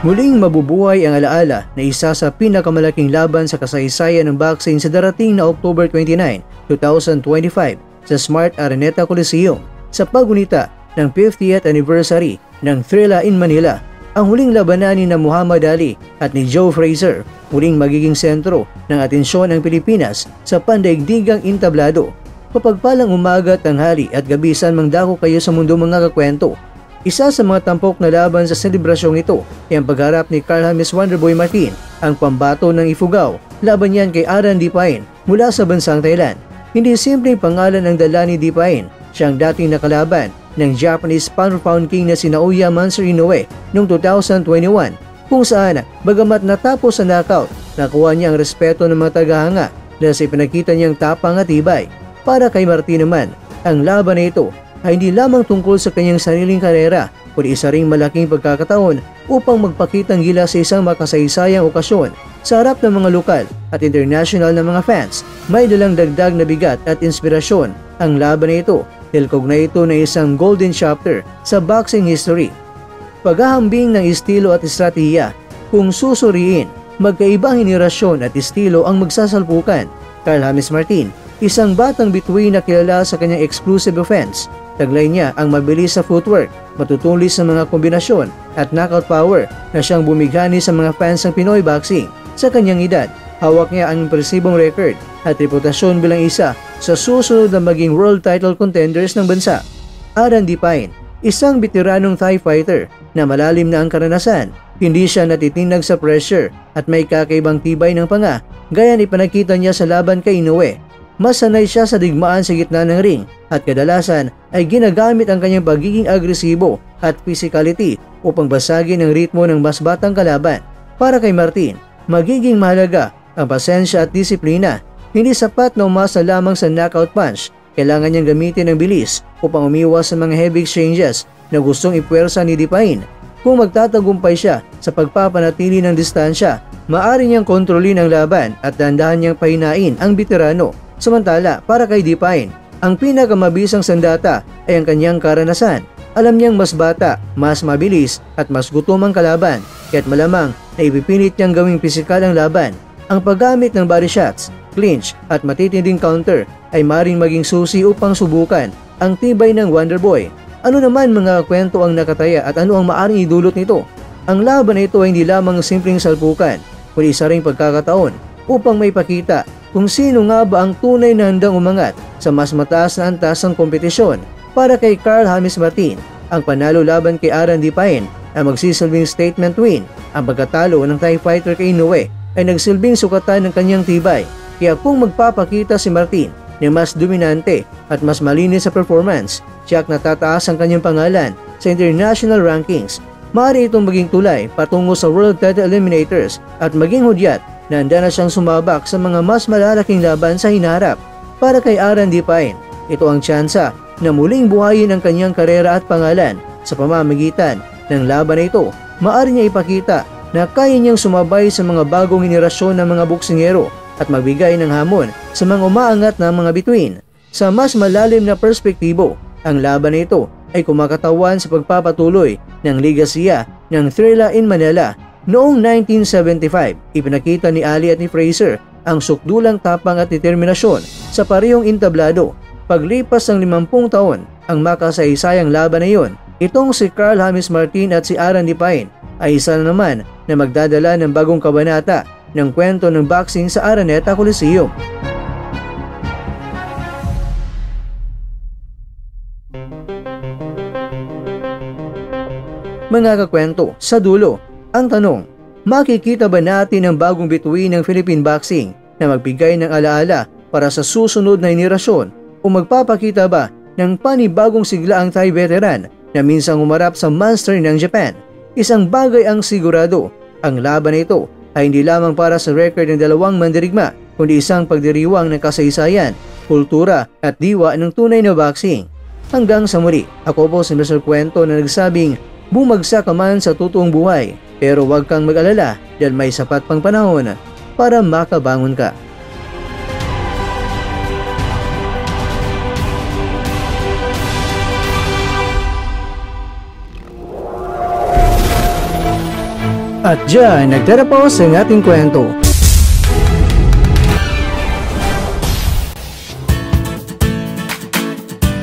Muling mabubuhay ang alaala na isa sa pinakamalaking laban sa kasaysayan ng boxing sa darating na October 29, 2025 sa Smart Araneta Coliseum sa pagunita ng 50th anniversary ng Thrilla in Manila. Ang huling labanan ni Muhammad Ali at ni Joe Frazier muling magiging sentro ng atensyon ng Pilipinas sa pandaigdigang entablado. Mapagpalang umaga, tanghali at gabi saan mang dako kayo sa mundo mga kakwento. Isa sa mga tampok na laban sa selebrasyong ito ay ang pagharap ni Carl James Wonderboy Martin, ang pambato ng Ifugao. Laban yan kay Aran Dipain mula sa bansang Thailand. Hindi simpleng pangalan ang dala ni Dipain, siyang dating nakalaban ng Japanese pound-for-pound king na si Naoya Mansour Inoue noong 2021, kung saan bagamat natapos sa knockout, nakuha niya ang respeto ng mga tagahanga dahil sa ipinakita niyang tapang at tibay. Para kay Martin naman, ang laban na ito ay hindi lamang tungkol sa kanyang sariling karera, kundi isa ring malaking pagkakataon upang magpakitang gila sa isang makasaysayang okasyon sa harap ng mga lokal at international na mga fans. May dalang dagdag na bigat at inspirasyon ang laban na ito dahil kaugnay ito na isang golden chapter sa boxing history. Paghahambing ng estilo at estratehiya. Kung susuriin, magkaibang henerasyon at estilo ang magsasalpukan. Carl James Martin, isang batang bituin na kilala sa kanyang exclusive offense. Taglay niya ang mabilis sa footwork, matutulis sa mga kombinasyon at knockout power na siyang bumighani sa mga fans ng Pinoy boxing. Sa kanyang edad, hawak niya ang impresibong record at reputasyon bilang isa sa susunod na maging world title contenders ng bansa. Aran Dipain, isang veteranong Thai fighter na malalim na ang karanasan. Hindi siya natitinag sa pressure at may kakaibang tibay ng panga gaya ni panakita niya sa laban kay Inoue. Mas sanay siya sa digmaan sa gitna ng ring at kadalasan ay ginagamit ang kanyang pagiging agresibo at physicality upang basagin ang ritmo ng mas batang kalaban. Para kay Martin, magiging mahalaga ang pasensya at disiplina. Hindi sapat na umasa lamang sa knockout punch. Kailangan niyang gamitin ang bilis upang umiwas sa mga heavy exchanges na gustong ipuwersa ni Dipain. Kung magtatagumpay siya sa pagpapanatili ng distansya, maaari niyang kontrolin ang laban at dandahan niyang pahinain ang veterano. Samantala, para kay Dipain, ang pinakamabisang sandata ay ang kanyang karanasan. Alam niyang mas bata, mas mabilis at mas gutom ang kalaban, kaya't malamang na ipipilit niyang gawing pisikal ang laban. Ang paggamit ng body shots, clinch at matitinding counter ay maaaring maging susi upang subukan ang tibay ng Wonderboy. Ano naman mga kwento ang nakataya at ano ang maaaring idulot nito? Ang laban na ito ay hindi lamang simpleng salpukan, kundi isa ring pagkakataon upang may pakita kung sino nga ba ang tunay na handang umangat sa mas mataas na antas ng kompetisyon. Para kay Carl James Martin, ang panalo laban kay Aran Dipain ay magsisilbing statement win. Ang pagkatalo ng Thai fighter kay Inoue ay nagsilbing sukatan ng kanyang tibay. Kaya kung magpapakita si Martin na mas dominante at mas malinis sa performance, tiyak na tataas ang kanyang pangalan sa international rankings. Maaari itong maging tulay patungo sa World Title Eliminators at maging hudyat na handa na siyang sumabak sa mga mas malalaking laban sa hinaharap. Para kay Aran Dipain, ito ang tsansa na muling buhayin ang kanyang karera at pangalan. Sa pamamagitan ng laban na ito, maaari niya ipakita na kaya niyang sumabay sa mga bagong henerasyon ng mga boksingero at magbigay ng hamon sa mga umaangat na mga bituin. Sa mas malalim na perspektibo, ang laban na ito ay kumakatawan sa pagpapatuloy ng ligasiya ng Thrilla in Manila. Noong 1975, ipinakita ni Ali at ni Frazier ang sukdulang tapang at determinasyon sa parehong entablado. Paglipas ng 50 taon, ang makasaysayang laban na iyon, itong si Carl James Martin at si Aran Dipain ay isa na naman na magdadala ng bagong kabanata ng kwento ng boxing sa Araneta Coliseum. Mga kakwento, sa dulo, ang tanong, makikita ba natin ang bagong bituin ng Philippine boxing na magbigay ng alaala para sa susunod na henerasyon o magpapakita ba ng panibagong sigla ang Thai veteran na minsang umarap sa monster ng Japan? Isang bagay ang sigurado, ang laban na ito ay hindi lamang para sa record ng dalawang mandirigma, kundi isang pagdiriwang ng kasaysayan, kultura at diwa ng tunay na boxing. Hanggang sa muli, ako po si Mr. Kwento na nagsabing bumagsak ka man sa totoong buhay, pero huwag kang mag-alala dahil may sapat pang panahon para makabangon ka. At dyan, nagtatapos ang ating kwento.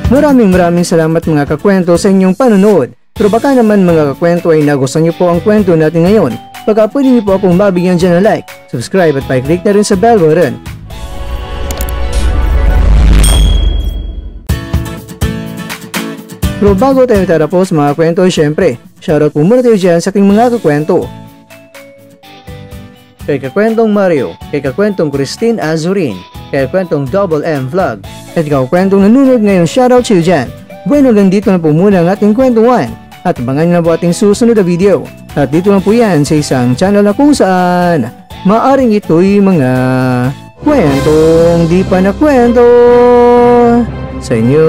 Maraming salamat mga kakwento sa inyong panonood. Pero baka naman mga kakwento ay nagustuhan niyo po ang kwento natin ngayon. Baka pwede niyo po akong mabigyan dyan ng like, subscribe at pa-click na rin sa bell button. Pero bago tayo tatapos mga kwento, syempre, shoutout po muna tayo dyan sa ating mga kakwento. Kay Kakwentong Mario, kay Kakwentong Christine Azurin, kay Kakwentong Double M Vlog, at kakwentong nanonood ngayon, shoutout sa iyo dyan. Bueno, hanggang dito na po muna ang ating kwentuhan, at abangan nyo na po ating susunod na video. At dito lang po yan sa isang channel na kung saan maaring ito'y mga kwentong di pa na kwento sa inyo.